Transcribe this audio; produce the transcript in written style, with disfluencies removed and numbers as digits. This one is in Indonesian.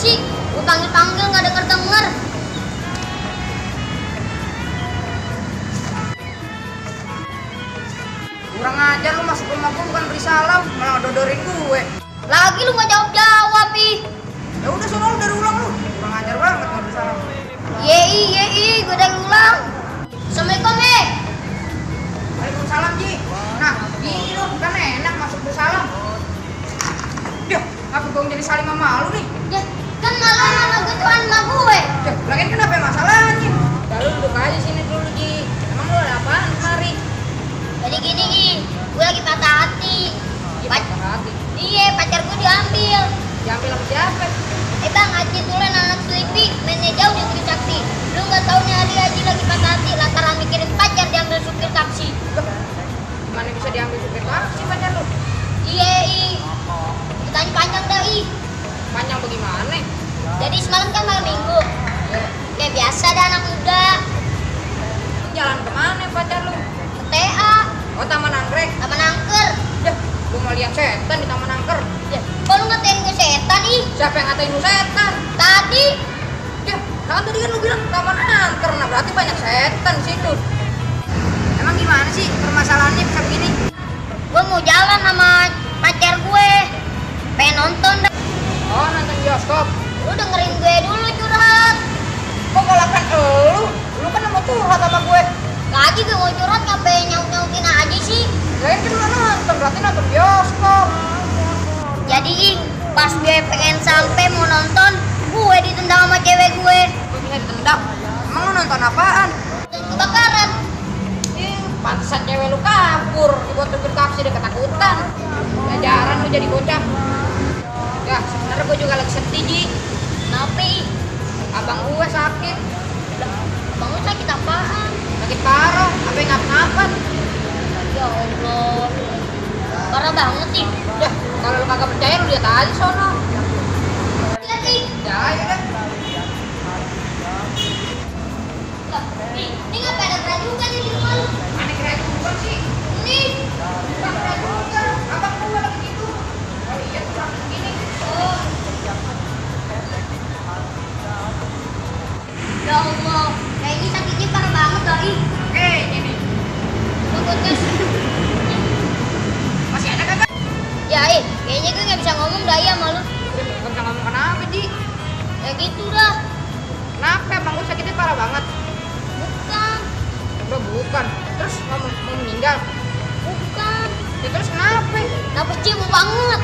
sih? Gue panggil-panggil nggak denger-denger. Kurang ajar lu masuk rumah gue bukan beri salam, malah dodorin gue. Lagi lu nggak jawab-jawab, ih. Ya udah sono lu dari ulang lu. Kurang ajar banget mau beri salam. Yei, gue udah ulang. Assalamualaikum, Waalaikumsalam, Ji. Nah, gini lu kan enak masuk beri salam. Duh, apa gue jadi salim sama lu nih? Ya, kan malah gue tuh sama gue. Duh, lagian kenapa masalahnya? Ya lu duduk aja sini dulu, Ji. Emang lu ada apaan kemari? Jadi gini, gue lagi patah hati. Patah hati. Iya, pacar gue diambil. Diambil sama siapa? Bang, Haji Tulen anak Selipi, mainnya jauh di Trisakti. Lu nggak tahu nih Haji lagi patah hati lantaran mikirin pacar diambil supir taksi. Gimana bisa diambil supir taksi pacar lu? Iya, ditanya panjang dah, Panjang bagaimana? Jadi semalam kan malam minggu. Ya. Kayak biasa dah anak muda. Jalan kemana pacar lu? Ke TA, Oh, Taman Anggrek. Taman Angker. Yah, gua mau lihat setan di Taman Angker. Ya, kok lu ngatain gue setan, Siapa yang ngatain lu setan? Tadi, Yah, kan tadi kan lu bilang Taman Angker, nah berarti banyak setan di situ. Emang gimana sih permasalahannya bisa begini? gue mau jalan sama pacar gue. Pengen nonton dah. Oh, nonton bioskop. Lu dengerin gue dulu curhat. Kok ngelakan lu kan mau curhat sama gue. Lagi gue mau curhat ngapain nyaut-nyautin aja sih. Lain kan lu nonton, berarti nonton bioskop. Jadi pas gue pengen sampai mau nonton, gue ditendang sama cewek gue. Gue bisa ditendang. Emang lu nonton apaan? Dan kebakaran. Pantesan cewek lu kabur, dibuat supir taksi dia ketakutan. Ngajaran lu jadi bocah. Ya, sebenarnya gue juga lagi sedih, Ji. Kenapa, Abang gue sakit. Abang lu sakit apaan? Sakit parah, apa yang ngapa-ngapa? Ya Allah, parah banget sih. Ya, kalau lu kagak percaya lu lihat aja sono. Lihat nih. Ya, ayo deh. Lah, ini ngapain ada perajukan nih di rumah lu? Mana kira itu bukan sih? Ini. Bukan juga. Abang gue lagi gitu. Oh iya, tuh langsung begini. Oh. Ya Allah, kayaknya sakitnya parah banget dah, Oke, ini. Tunggu tes. Masih ada kagak? Ya, kayaknya gue nggak bisa ngomong dah ya sama lu. Gak bisa ngomong kenapa, Ji? Ya gitu dah. Kenapa? Abang gue sakitnya parah banget. Bukan, Udah bukan. Terus mau meninggal. bukan. Ya terus kenapa? Kenapa cium banget?